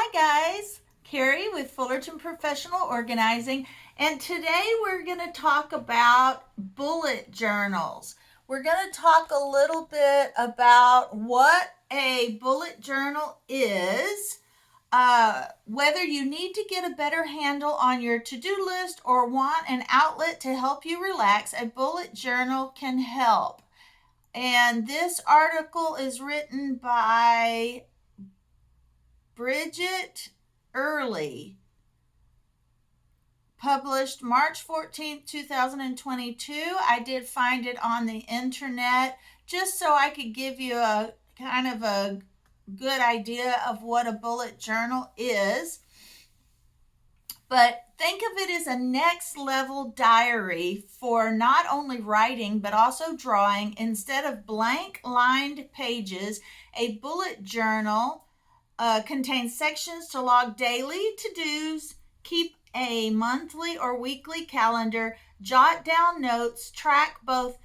Hi guys, Carrie with Fullerton Professional Organizing, and today we're going to talk about bullet journals. We're going to talk a little bit about what a bullet journal is, whether you need to get a better handle on your to-do list or want an outlet to help you relax. A bullet journal can help. And this article is written by Bridget Early, published March 14th, 2022. I did find it on the internet just so I could give you a kind of a good idea of what a bullet journal is. But think of it as a next level diary for not only writing but also drawing. Instead of blank lined pages, a bullet journal contains sections to log daily to-dos, keep a monthly or weekly calendar, jot down notes, track both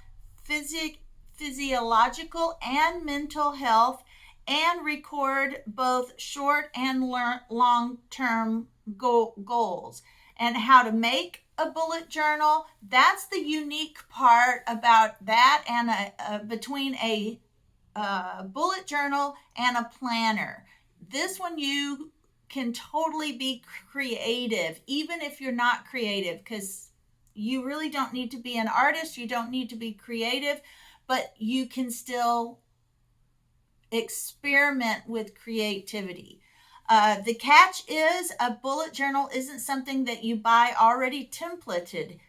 physiological and mental health, and record both short and long-term goals. And how to make a bullet journal, that's the unique part about that and between a bullet journal and a planner. This one you can totally be creative, even if you're not creative, because you really don't need to be an artist. You don't need to be creative, but you can still experiment with creativity. The catch is a bullet journal isn't something that you buy already templated.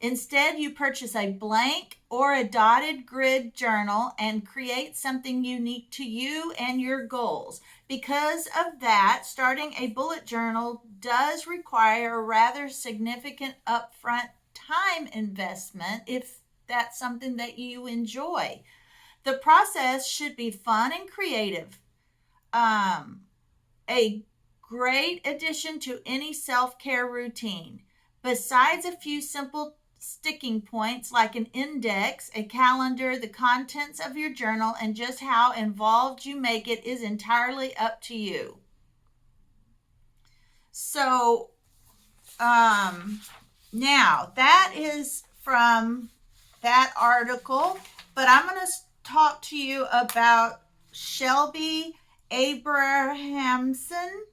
Instead, you purchase a blank or a dotted grid journal and create something unique to you and your goals. Because of that, starting a bullet journal does require a rather significant upfront time investment if that's something that you enjoy. The process should be fun and creative. A great addition to any self-care routine. Besides a few simple sticking points like an index, a calendar, the contents of your journal, and just how involved you make it is entirely up to you. So, now that is from that article, but I'm going to talk to you about Shelby Abrahamsen.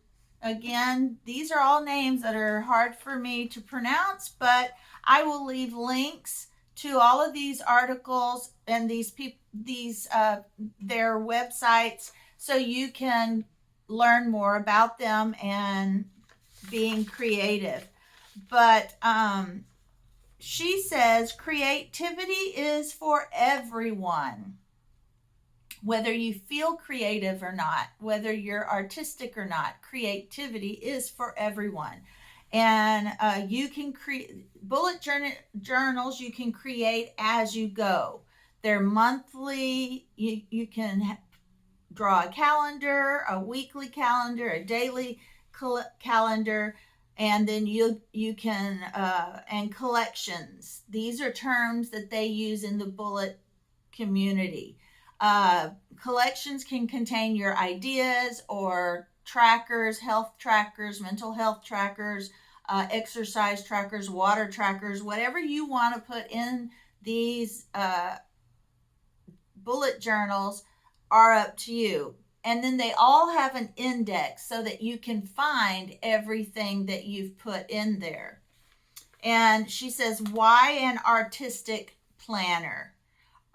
Again, these are all names that are hard for me to pronounce, but I will leave links to all of these articles and their websites so you can learn more about them and being creative. But she says creativity is for everyone. Whether you feel creative or not, whether you're artistic or not, creativity is for everyone. And you can create bullet journals, you can create as you go. They're monthly. You can draw a calendar, a weekly calendar, a daily calendar, and then you can and collections. These are terms that they use in the bullet community. Collections can contain your ideas or trackers, health trackers, mental health trackers, exercise trackers, water trackers, whatever you want to put in these bullet journals are up to you. And then they all have an index so that you can find everything that you've put in there. And she says, why an artistic planner?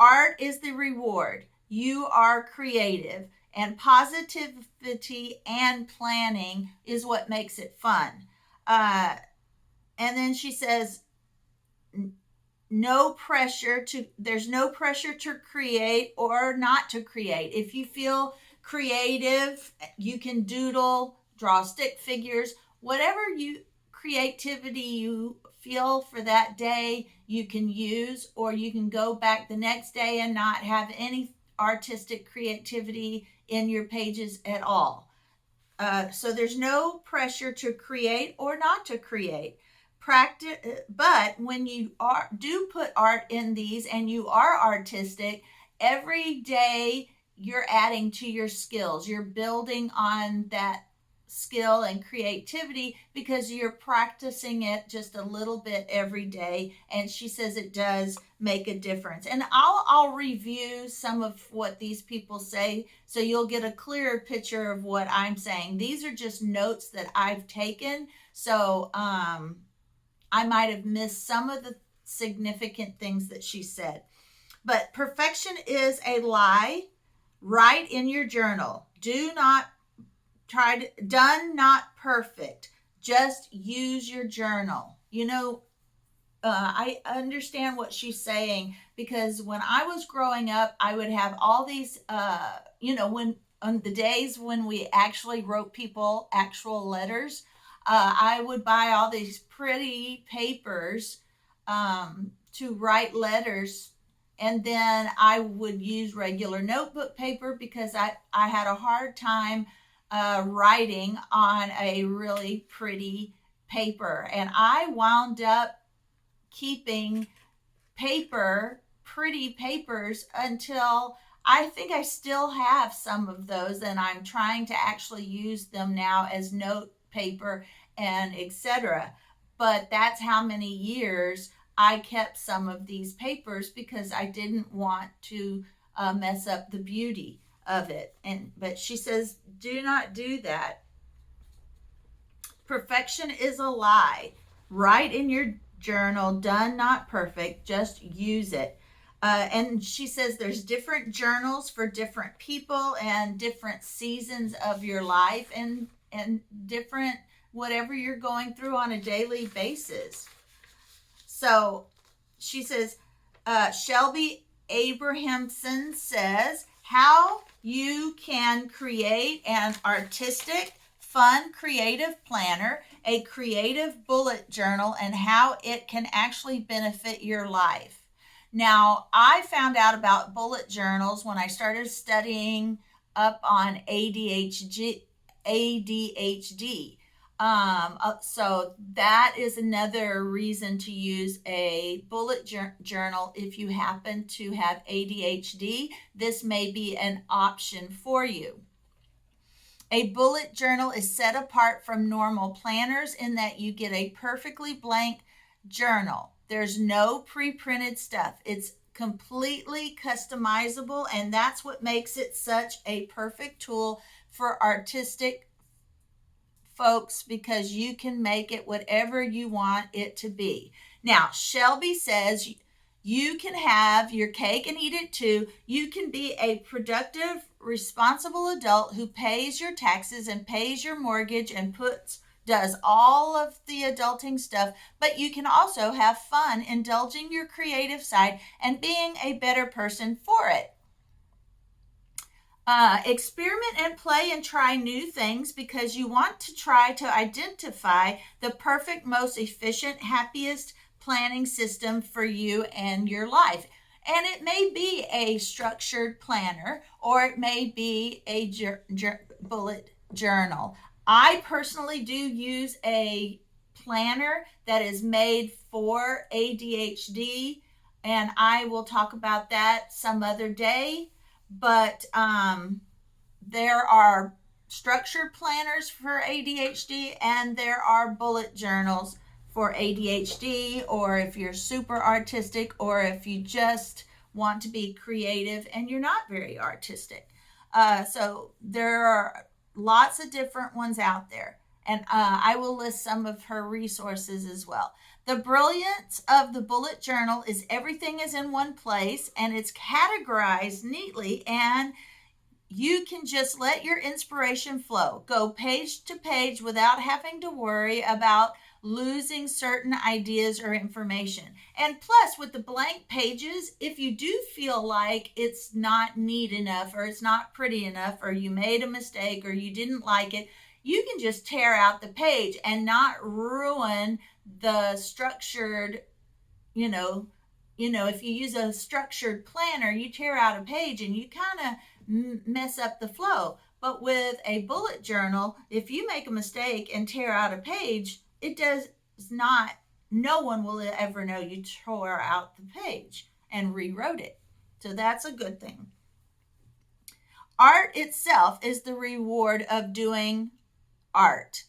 Art is the reward. You are creative, and positivity and planning is what makes it fun. And then she says, there's no pressure to create or not to create. If you feel creative, you can doodle, draw stick figures, whatever creativity you feel for that day, you can use, or you can go back the next day and not have any artistic creativity in your pages at all. So there's no pressure to create or not to create. Practice, but when you do put art in these and you are artistic, every day you're adding to your skills. You're building on that skill and creativity because you're practicing it just a little bit every day. And she says it does make a difference. And I'll review some of what these people say so you'll get a clearer picture of what I'm saying. These are just notes that I've taken. So I might have missed some of the significant things that she said. But perfection is a lie. Write in your journal. Do not done, not perfect. Just use your journal. I understand what she's saying because when I was growing up, I would have all these, when on the days when we actually wrote people actual letters, I would buy all these pretty papers to write letters. And then I would use regular notebook paper because I had a hard time writing on a really pretty paper. And I wound up keeping pretty papers until I think I still have some of those, and I'm trying to actually use them now as note paper and etc. But that's how many years I kept some of these papers because I didn't want to mess up the beauty of it. But she says, do not do that. Perfection is a lie. Write in your journal, done, not perfect, just use it. And she says there's different journals for different people and different seasons of your life and different whatever you're going through on a daily basis. So she says, Shelby Abrahamsen says, how you can create an artistic, fun, creative planner, a creative bullet journal, and how it can actually benefit your life. Now, I found out about bullet journals when I started studying up on ADHD. So that is another reason to use a bullet journal if you happen to have ADHD. This may be an option for you. A bullet journal is set apart from normal planners in that you get a perfectly blank journal. There's no pre-printed stuff. It's completely customizable, and that's what makes it such a perfect tool for artistic folks because you can make it whatever you want it to be. Now, Shelby says you can have your cake and eat it too. You can be a productive, responsible adult who pays your taxes and pays your mortgage and does all of the adulting stuff, but you can also have fun indulging your creative side and being a better person for it. Experiment and play and try new things because you want to try to identify the perfect, most efficient, happiest planning system for you and your life. And it may be a structured planner or it may be a bullet journal. I personally do use a planner that is made for ADHD, and I will talk about that some other day. But there are structured planners for ADHD and there are bullet journals for ADHD, or if you're super artistic, or if you just want to be creative and you're not very artistic. So there are lots of different ones out there. And I will list some of her resources as well. The brilliance of the bullet journal is everything is in one place and it's categorized neatly, and you can just let your inspiration flow. Go page to page without having to worry about losing certain ideas or information. And plus, with the blank pages, if you do feel like it's not neat enough or it's not pretty enough or you made a mistake or you didn't like it, you can just tear out the page and not ruin the structured, if you use a structured planner, you tear out a page and you kind of mess up the flow. But with a bullet journal, if you make a mistake and tear out a page, it does not, no one will ever know you tore out the page and rewrote it. So that's a good thing. Art itself is the reward of doing art.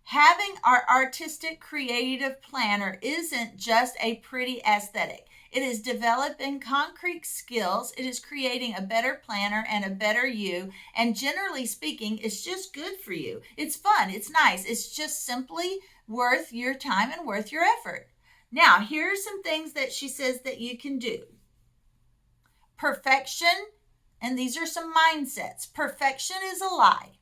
Having our artistic creative planner isn't just a pretty aesthetic. It is developing concrete skills. It is creating a better planner and a better you. And generally speaking, it's just good for you. It's fun. It's nice. It's just simply worth your time and worth your effort. Now, here are some things that she says that you can do. Perfection, and these are some mindsets. Perfection is a lie.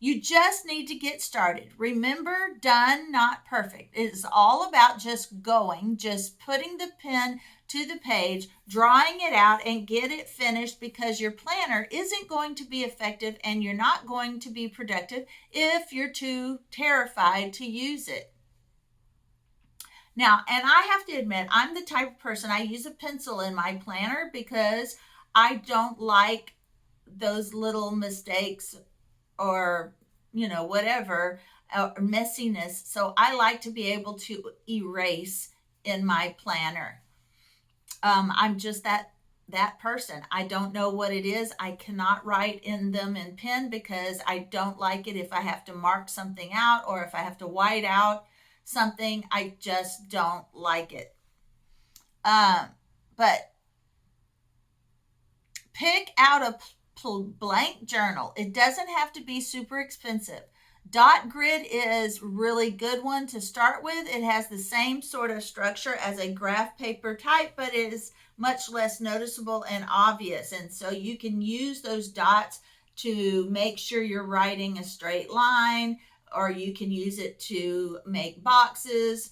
You just need to get started. Remember, done, not perfect. It is all about just going, just putting the pen to the page, drawing it out, and get it finished, because your planner isn't going to be effective and you're not going to be productive if you're too terrified to use it. Now, and I have to admit, I'm the type of person, I use a pencil in my planner because I don't like those little mistakes or whatever, messiness. So I like to be able to erase in my planner. I'm just that person. I don't know what it is. I cannot write in them in pen because I don't like it if I have to mark something out or if I have to white out something. I just don't like it. But pick out a blank journal. It doesn't have to be super expensive. Dot grid is really good one to start with. It has the same sort of structure as a graph paper type, but it is much less noticeable and obvious. And so you can use those dots to make sure you're writing a straight line, or you can use it to make boxes.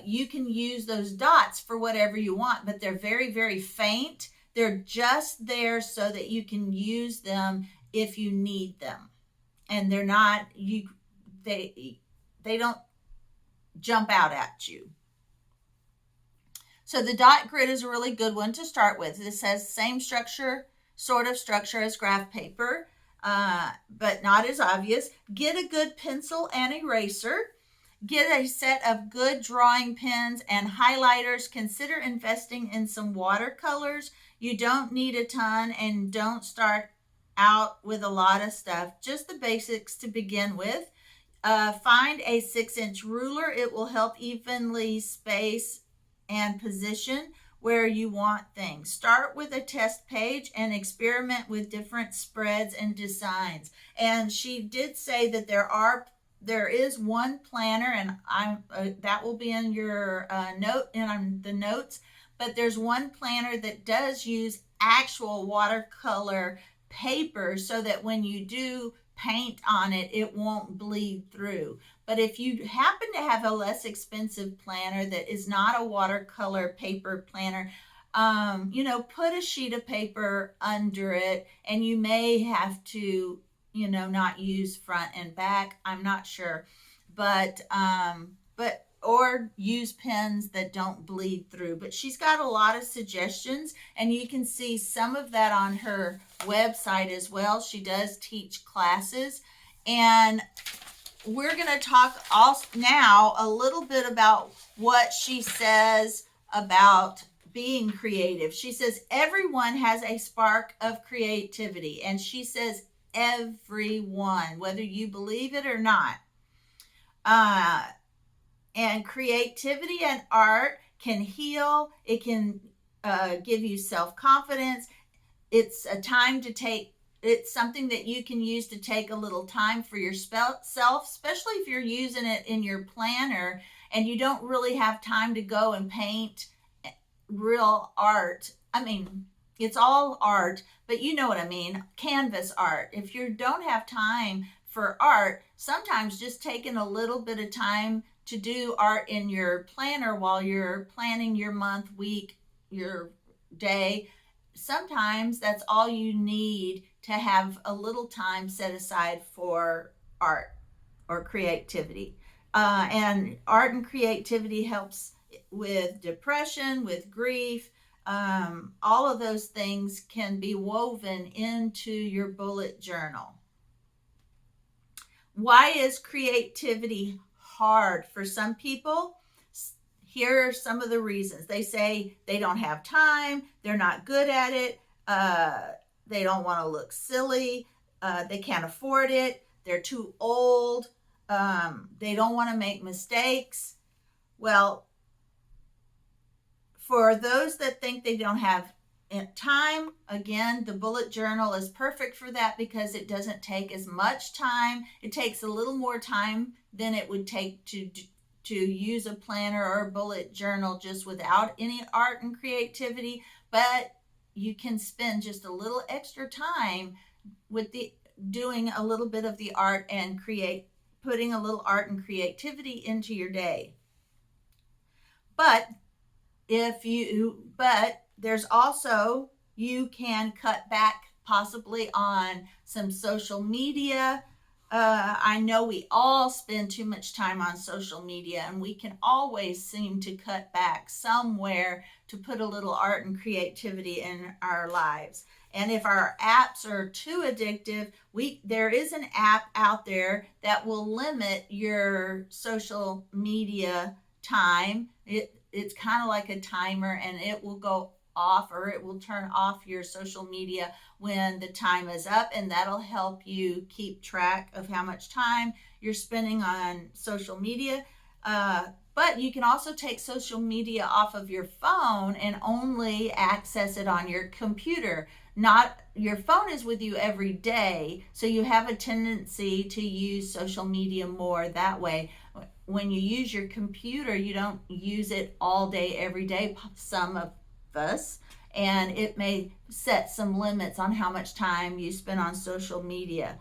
You can use those dots for whatever you want, but they're very, very faint. They're just there so that you can use them if you need them. And they're not, they don't jump out at you. So the dot grid is a really good one to start with. This has same sort of structure as graph paper, but not as obvious. Get a good pencil and eraser. Get a set of good drawing pens and highlighters. Consider investing in some watercolors. You don't need a ton, and don't start out with a lot of stuff. Just the basics to begin with. Find a 6-inch ruler. It will help evenly space and position where you want things. Start with a test page and experiment with different spreads and designs. And she did say that there is one planner, and that will be in your the notes. But there's one planner that does use actual watercolor paper so that when you do paint on it, it won't bleed through. But if you happen to have a less expensive planner that is not a watercolor paper planner, put a sheet of paper under it, and you may have to not use front and back. I'm not sure, but or use pens that don't bleed through. But she's got a lot of suggestions, and you can see some of that on her website as well. She does teach classes, and we're going to talk also now a little bit about what she says about being creative. She says everyone has a spark of creativity, and she says everyone, whether you believe it or not. And creativity and art can heal. It can give you self-confidence. It's it's something that you can use to take a little time for yourself, especially if you're using it in your planner and you don't really have time to go and paint real art. I mean, it's all art, but you know what I mean, canvas art. If you don't have time for art, sometimes just taking a little bit of time to do art in your planner while you're planning your month, week, your day, sometimes that's all you need to have a little time set aside for art or creativity. And art and creativity helps with depression, with grief. All of those things can be woven into your bullet journal. Why is creativity hard for some people? Here are some of the reasons. They say they don't have time, they're not good at it, they don't want to look silly, they can't afford it, they're too old, they don't want to make mistakes. Well, for those that think they don't have time, again, the bullet journal is perfect for that because it doesn't take as much time. It takes a little more time than it would take to use a planner or a bullet journal just without any art and creativity, but you can spend just a little extra time with the doing a little bit of the art and putting a little art and creativity into your day. But there's also, you can cut back possibly on some social media. I know we all spend too much time on social media, and we can always seem to cut back somewhere to put a little art and creativity in our lives. And if our apps are too addictive, there is an app out there that will limit your social media time. It's kind of like a timer, and it will go off, or it will turn off your social media when the time is up, and that'll help you keep track of how much time you're spending on social media. But you can also take social media off of your phone and only access it on your computer. Not your phone is with you every day, so you have a tendency to use social media more that way. When you use your computer, you don't use it all day, every day, some of us, and it may set some limits on how much time you spend on social media.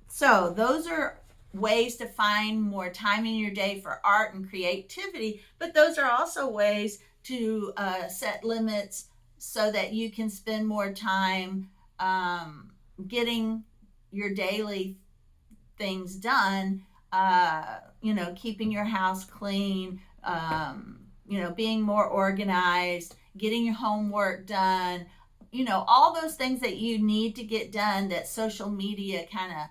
So those are ways to find more time in your day for art and creativity, but those are also ways to set limits so that you can spend more time getting your daily things done, keeping your house clean, being more organized, getting your homework done, all those things that you need to get done that social media kind of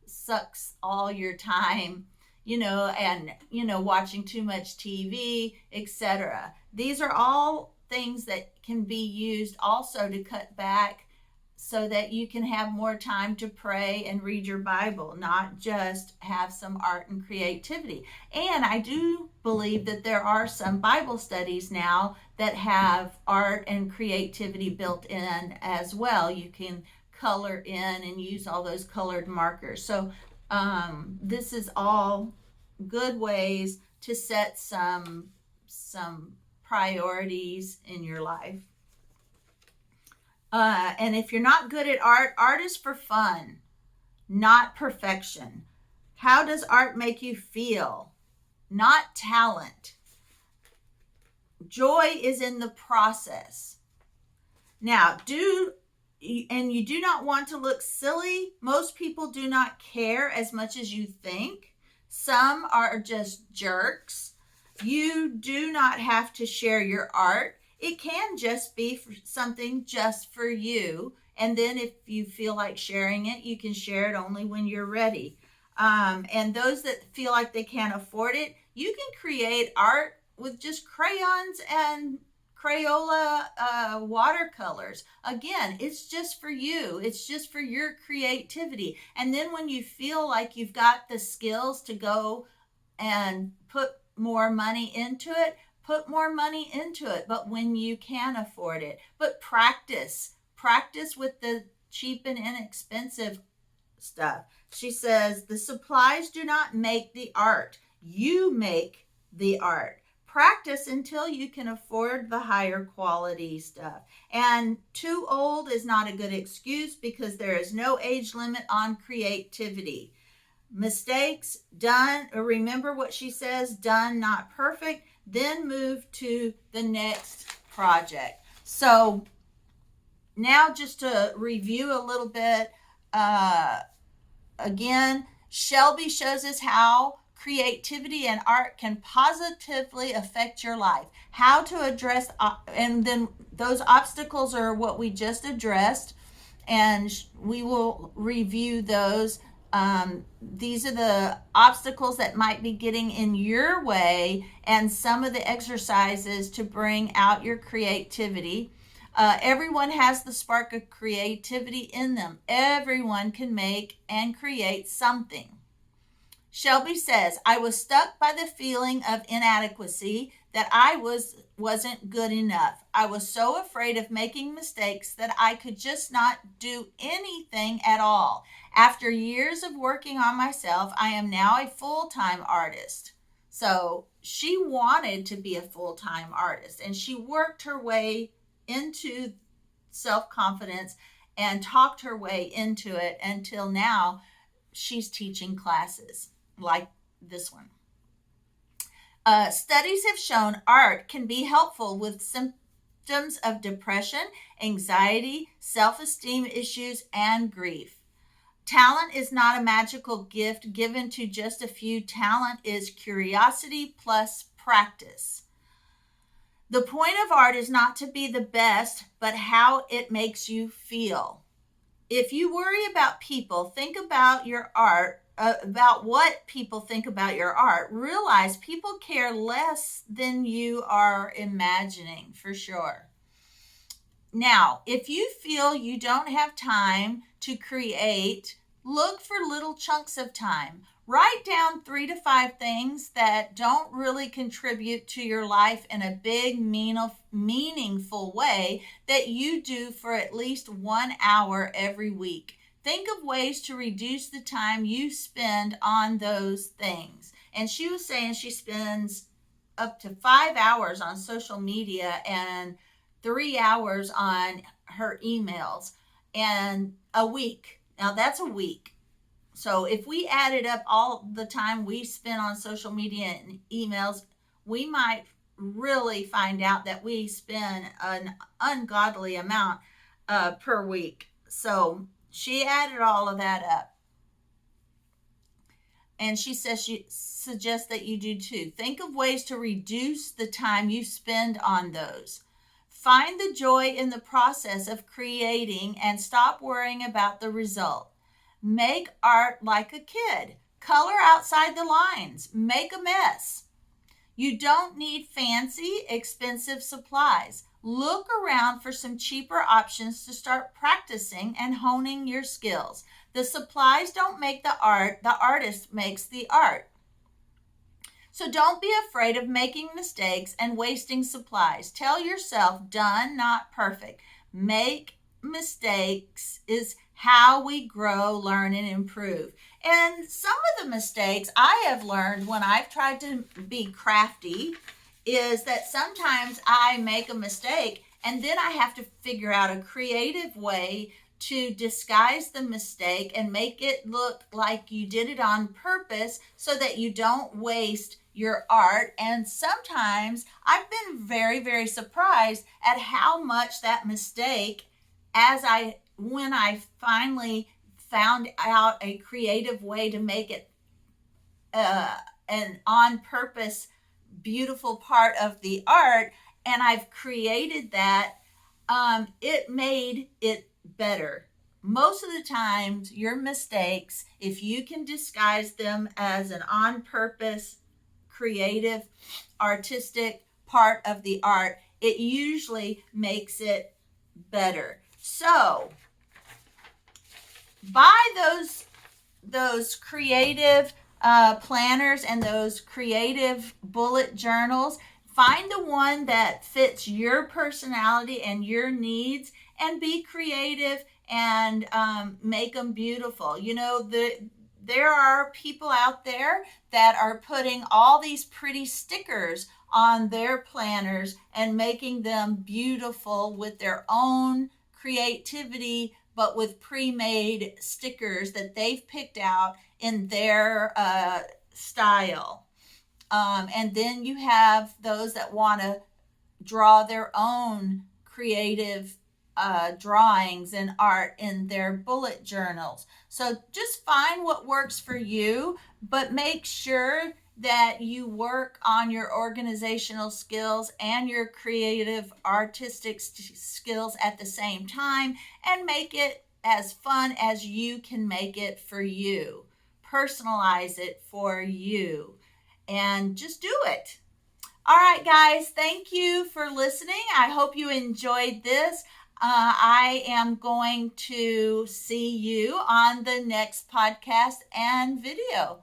sucks all your time, and, watching too much TV, etc. These are all things that can be used also to cut back so that you can have more time to pray and read your Bible, not just have some art and creativity. And I do believe that there are some Bible studies now that have art and creativity built in as well. You can color in and use all those colored markers. So this is all good ways to set some priorities in your life. And if you're not good at art is for fun, not perfection. How does art make you feel? Not talent. Joy is in the process. Now, you do not want to look silly. Most people do not care as much as you think. Some are just jerks. You do not have to share your art. It can just be something just for you. And then if you feel like sharing it, you can share it only when you're ready. And those that feel like they can't afford it, you can create art with just crayons and Crayola watercolors. Again, it's just for you. It's just for your creativity. And then when you feel like you've got the skills to go and put more money into it, put more money into it. But when you can afford it, but practice with the cheap and inexpensive stuff. She says, the supplies do not make the art. You make the art. Practice until you can afford the higher quality stuff. And too old is not a good excuse because there is no age limit on creativity. Mistakes done, or remember what she says, done, not perfect, then move to the next project. So now just to review a little bit, again, Shelby shows us how creativity and art can positively affect your life. How to address, and then those obstacles are what we just addressed, and we will review those. These are the obstacles that might be getting in your way and some of the exercises to bring out your creativity. Everyone has the spark of creativity in them. Everyone can make and create something. Shelby says, I was stuck by the feeling of inadequacy, that wasn't good enough. I was so afraid of making mistakes that I could just not do anything at all. After years of working on myself, I am now a full-time artist. So she wanted to be a full-time artist, and she worked her way into self-confidence and talked her way into it until now she's teaching classes like this one. Studies have shown art can be helpful with symptoms of depression, anxiety, self esteem issues, and grief. Talent is not a magical gift given to just a few. Talent is curiosity plus practice. The point of art is not to be the best, but how it makes you feel. If you worry about people, think about your art, about what people think about your art. Realize people care less than you are imagining, for sure. Now, if you feel you don't have time to create, look for little chunks of time. Write down 3 to 5 things that don't really contribute to your life in a big, meaningful way that you do for at least 1 hour every week. Think of ways to reduce the time you spend on those things. And she was saying she spends up to 5 hours on social media and 3 hours on her emails and a week. Now that's a week. So if we added up all the time we spend on social media and emails, we might really find out that we spend an ungodly amount per week. So she added all of that up. And she says she suggests that you do too. Think of ways to reduce the time you spend on those. Find the joy in the process of creating and stop worrying about the result. Make art like a kid. Color outside the lines. Make a mess. You don't need fancy, expensive supplies. Look around for some cheaper options to start practicing and honing your skills. The supplies don't make the art, the artist makes the art. So don't be afraid of making mistakes and wasting supplies. Tell yourself, done, not perfect. Make mistakes is how we grow, learn, and improve. And some of the mistakes I have learned when I've tried to be crafty is that sometimes I make a mistake and then I have to figure out a creative way to disguise the mistake and make it look like you did it on purpose so that you don't waste your art. And sometimes I've been very, very surprised at how much that mistake, when I finally found out a creative way to make it an on purpose beautiful part of the art, and I've created that, it made it better. Most of the times, your mistakes, if you can disguise them as an on purpose, creative, artistic part of the art, it usually makes it better. So, buy those creative planners and those creative bullet journals. Find the one that fits your personality and your needs, and be creative and make them beautiful. You know, there are people out there that are putting all these pretty stickers on their planners and making them beautiful with their own creativity, but with pre-made stickers that they've picked out in their style. And then you have those that want to draw their own creative drawings and art in their bullet journals. So just find what works for you, but make sure that you work on your organizational skills and your creative artistic skills at the same time, and make it as fun as you can make it for you. Personalize it for you and just do it. All right, guys, thank you for listening. I hope you enjoyed this. I am going to see you on the next podcast and video.